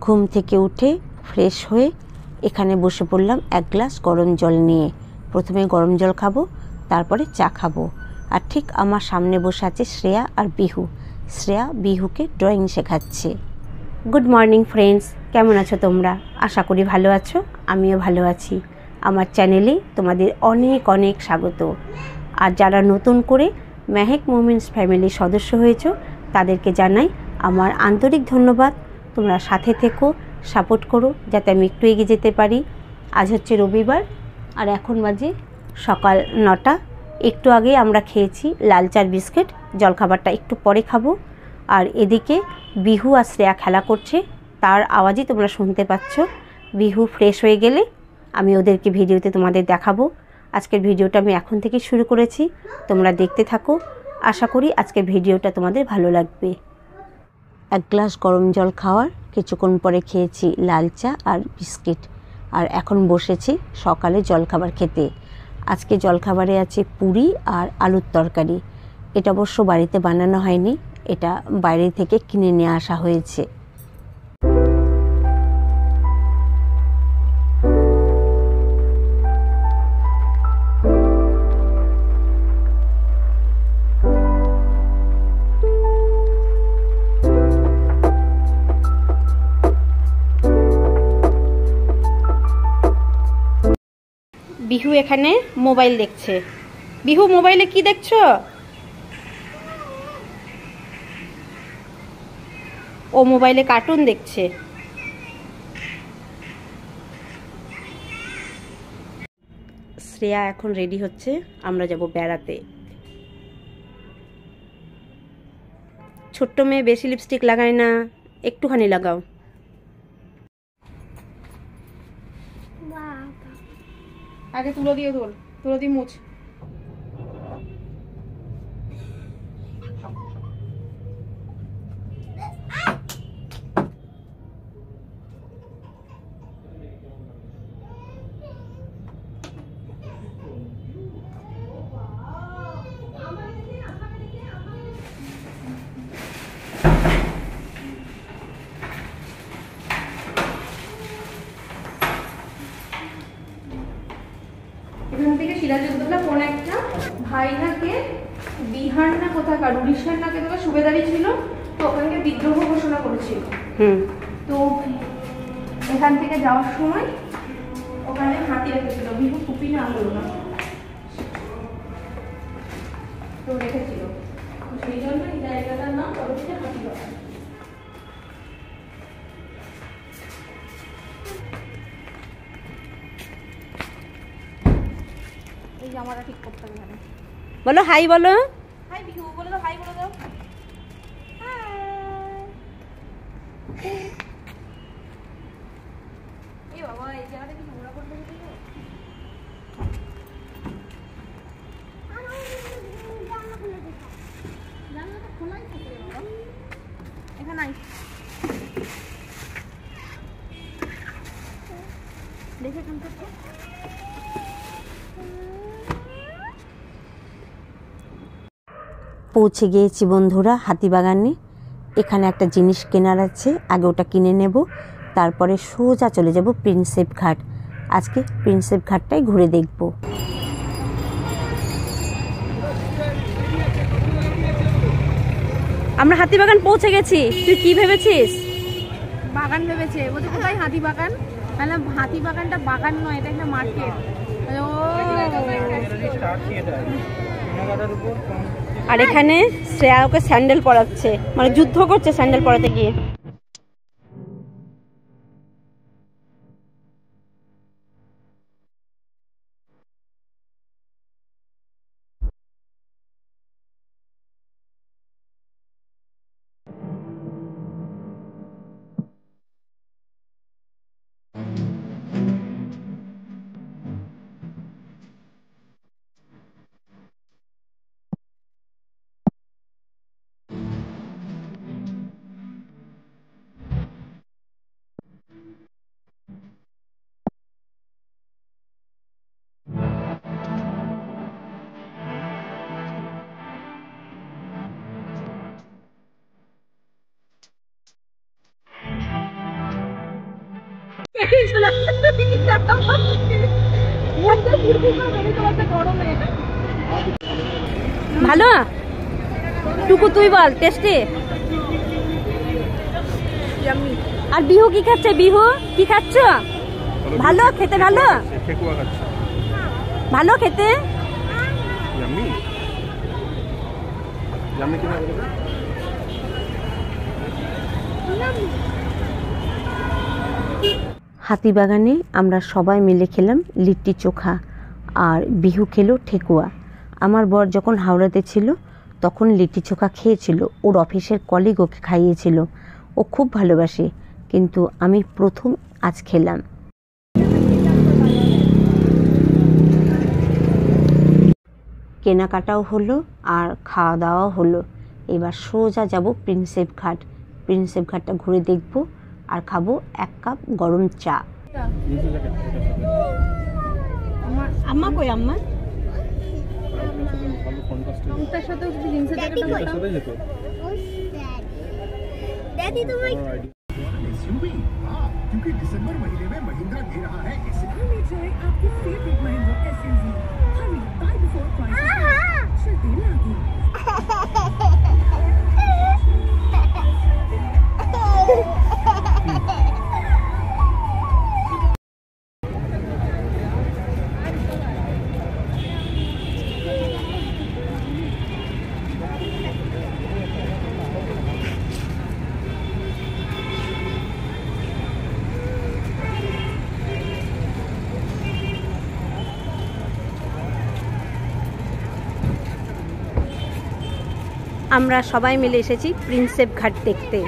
ঘুম থেকে উঠে ফ্রেশ হয়ে এখানে বসে পড়লাম এক গ্লাস গরম জল নিয়ে। প্রথমে গরম জল খাবো, তারপরে চা খাবো। আর ঠিক আমার সামনে বসে আছে শ্রেয়া আর বিহু। শ্রেয়া বিহুকে ড্রয়িং শেখাচ্ছে। গুড মর্নিং ফ্রেন্ডস, কেমন আছো তোমরা? আশা করি ভালো আছো, আমিও ভালো আছি। আমার চ্যানেলে তোমাদের অনেক অনেক স্বাগত। আর যারা নতুন করে মেহেক মোমেন্টস ফ্যামিলির সদস্য হয়েছো তাদেরকে জানাই আমার আন্তরিক ধন্যবাদ। তোমরা সাথে থেকো, সাপোর্ট করো যাতে আমি একটু এগিয়ে যেতে পারি। আজ হচ্ছে রবিবার আর এখন বাজে সকাল 9টা। একটু আগে আমরা খেয়েছি লাল চার বিস্কিট, জলখাবারটা একটু পরে খাবো। আর এদিকে বিহু আর শ্রেয়া খেলা করছে, তার আওয়াজই তোমরা শুনতে পাচ্ছ। বিহু ফ্রেশ হয়ে গেলে আমি ওদেরকে ভিডিওতে তোমাদের দেখাবো। আজকের ভিডিওটা আমি এখন থেকে শুরু করেছি, তোমরা দেখতে থাকো। আশা করি আজকের ভিডিওটা তোমাদের ভালো লাগবে। এক গ্লাস গরম জল খাওয়ার কিছুক্ষণ পরে খেয়েছি লাল চা আর বিস্কিট। আর এখন বসেছি সকালে জলখাবার খেতে। আজকে জলখাবারে আছে পুরি আর আলুর তরকারি। এটা অবশ্য বাড়িতে বানানো হয়নি, এটা বাইরে থেকে কিনে নিয়ে আসা হয়েছে। বিহু এখানে মোবাইল দেখছে। বিহু, মোবাইলে কি দেখছো? ও মোবাইলে কার্টুন দেখছে। শ্রেয়া এখন রেডি হচ্ছে, আমরা যাব বেড়াতে। ছোট্ট মেয়ে বেশি লিপস্টিক লাগায় না, একটুখানি লাগাও। আগে তুলো দিয়ে ধর, তুলো দিয়ে মুছ। এখান থেকে সিরাজউদ্দৌলা কোন একটা ভাইনাকে বিহার না কোথাকার উড়িষ্যার না কোথাকার সুবেদারি ছিল, তো ওখানকে বিদ্রোহ ঘোষণা করেছিল। তো এখান থেকে যাওয়ার সময় ওখানে হাতি রেখেছিল, বিহু কুপি না হলো না তো রেখেছিল, সেই জন্য এই জায়গাটার নাম পরবর্তীতে হাতিবাগান। এই জামাটা ঠিক করতে হবে। বলো হাই, বলো হাই বিহু, বলে দাও হাই, বলে দাও হাই। এই বাবা, এই জায়গাটা কি নোংরা করতে হবে? জানলাটা খোলাই থাকে বাবা, এখানে আই দেখে এখান থেকে। পৌঁছে গিয়েছি বন্ধুরা হাতিবাগানে। এখানে একটা জিনিস কেনার আছে, আগে ওটা কিনে নেব, তারপরে সোজা চলে যাব প্রিন্সেপ ঘাট। আজকে প্রিন্সেপ ঘাটটাই ঘুরে দেখব। আমরা হাতিবাগান পৌঁছে গেছি। তুই কি ভেবেছিস? বাগান ভেবেছে, বলতে কোথায় হাতিবাগান? তাহলে হাতিবাগানটা বাগান নয়, এটা একটা মার্কেট। আর এখানে শ্রেয়া ওকে স্যান্ডেল পরাচ্ছে, মানে যুদ্ধ করছে স্যান্ডেল পরাতে গিয়ে। ভালো টুকু তুই বল টেস্টি। আর বিহু কি খাচ্ছে? বিহু কি খাচ্ছ? ভালো খেতে, ভালো ভালো খেতে। হাতিবাগানে আমরা সবাই মিলে খেলাম লিট্টি চোখা, আর বিহু খেলো ঠেকুয়া। আমার বর যখন হাওড়াতে ছিল তখন লিট্টি চোখা খেয়েছিল, ওর অফিসের কলিগ ওকে খাইয়েছিল, ও খুব ভালোবাসে, কিন্তু আমি প্রথম আজ খেলাম। কেনাকাটাও হলো আর খাওয়া দাওয়াও হলো। এবার সোজা যাব প্রিন্সেপ ঘাট। প্রিন্সেপ ঘাটটা ঘুরে দেখব আর খাবো 1 কাপ গরম চা। আম্মা কই? আম্মা क्योंकि दिसंबर महीने में महिंद्रा दे रहा है एसयूवी आपके फेवरेट महिंद्रा एसयूवी हरी बाय बिफोर प्राइस चलते लागू। আমরা সবাই মিলে এসেছি প্রিন্সেপ ঘাট দেখতে।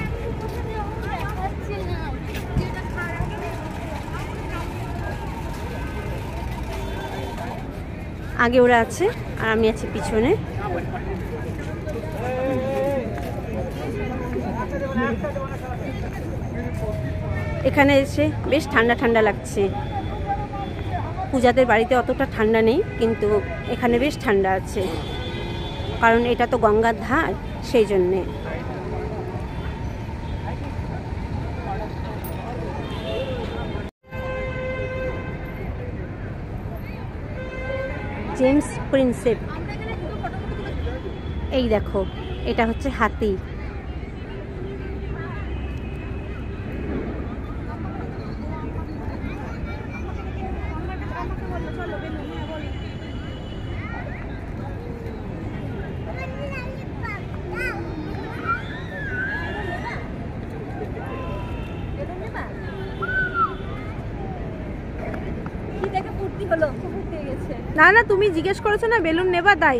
আগে ওরা আছে আর আমি আছি পিছনে। এখানে এসে বেশ ঠান্ডা ঠান্ডা লাগছে। পূজাদের বাড়িতে অতটা ঠান্ডা নেই, কিন্তু এখানে বেশ ঠান্ডা আছে, কারণ এটা তো গঙ্গার ধার, সেই জন্যে। জেমস প্রিন্সেপ, এই দেখো এটা হচ্ছে হাতি। না না, তুমি জিজ্ঞেস করেছো না বেলুন নেবা, তাই।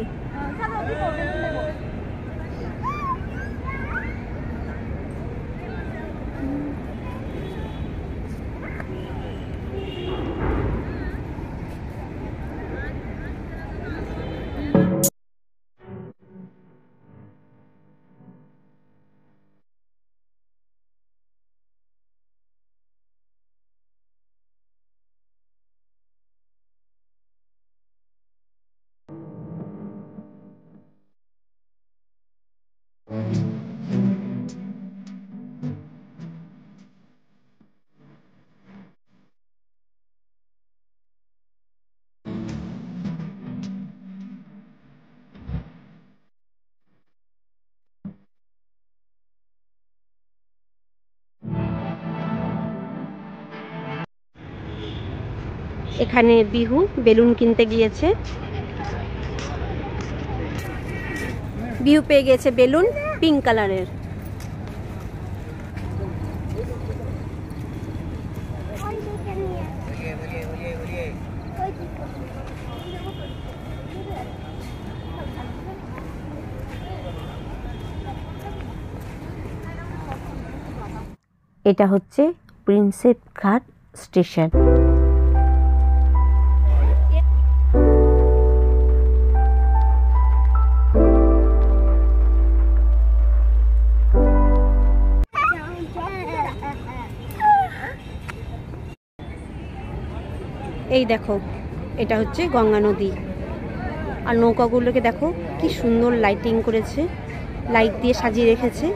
এখানে বিহু বেলুন কিনতে গিয়েছে। বিহু পেয়ে গেছে বেলুন পিঙ্ক কালারের। এটা হচ্ছে প্রিন্সেপ ঘাট স্টেশন। এই দেখো এটা হচ্ছে গঙ্গা নদী, আর নৌকাগুলোকে দেখো কি সুন্দর লাইটিং করেছে, লাইট দিয়ে সাজিয়ে রেখেছে।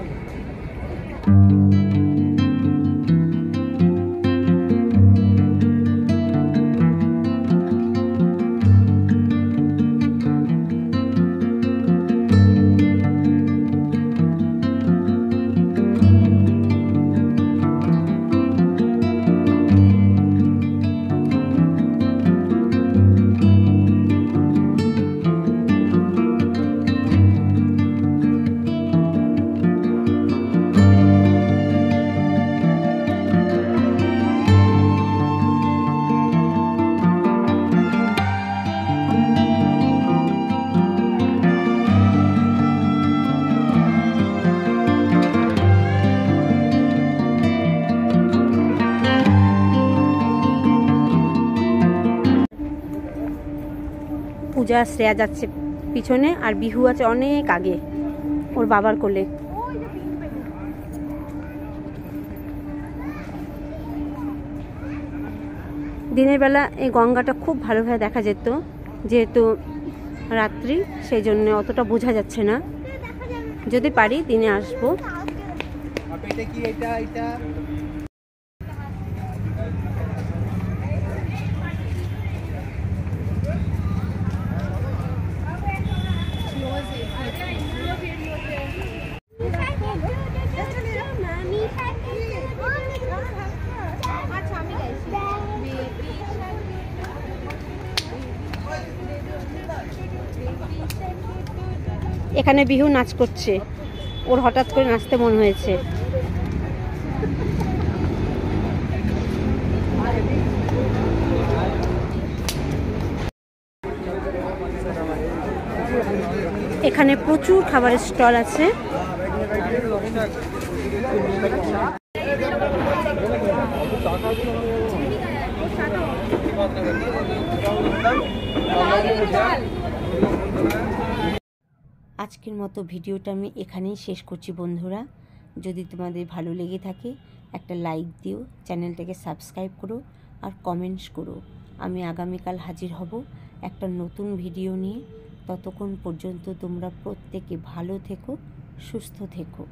পূজা শ্রেয়া যাচ্ছে পিছনে আর বিহু আছে অনেক আগে ওর বাবার কোলে। দিনের বেলা এই গঙ্গাটা খুব ভালোভাবে দেখা যেত, যেহেতু রাত্রি সেই জন্য অতটা বোঝা যাচ্ছে না। যদি পারি দিনে আসবো। এখানে বিহু নাচ করছে, ওর হঠাৎ করে নাচতে মন হয়েছে। এখানে প্রচুর খাবারের স্টল আছে। আজকের মতো ভিডিওটা আমি এখানেই শেষ করছি বন্ধুরা। যদি তোমাদের ভালো লেগে থাকে একটা লাইক দিও, চ্যানেলটাকে সাবস্ক্রাইব করো আর কমেন্টস করো। আমি আগামীকাল হাজির হব একটা নতুন ভিডিও নিয়ে। ততক্ষণ পর্যন্ত তোমরা প্রত্যেকে ভালো থেকো, সুস্থ থেকো।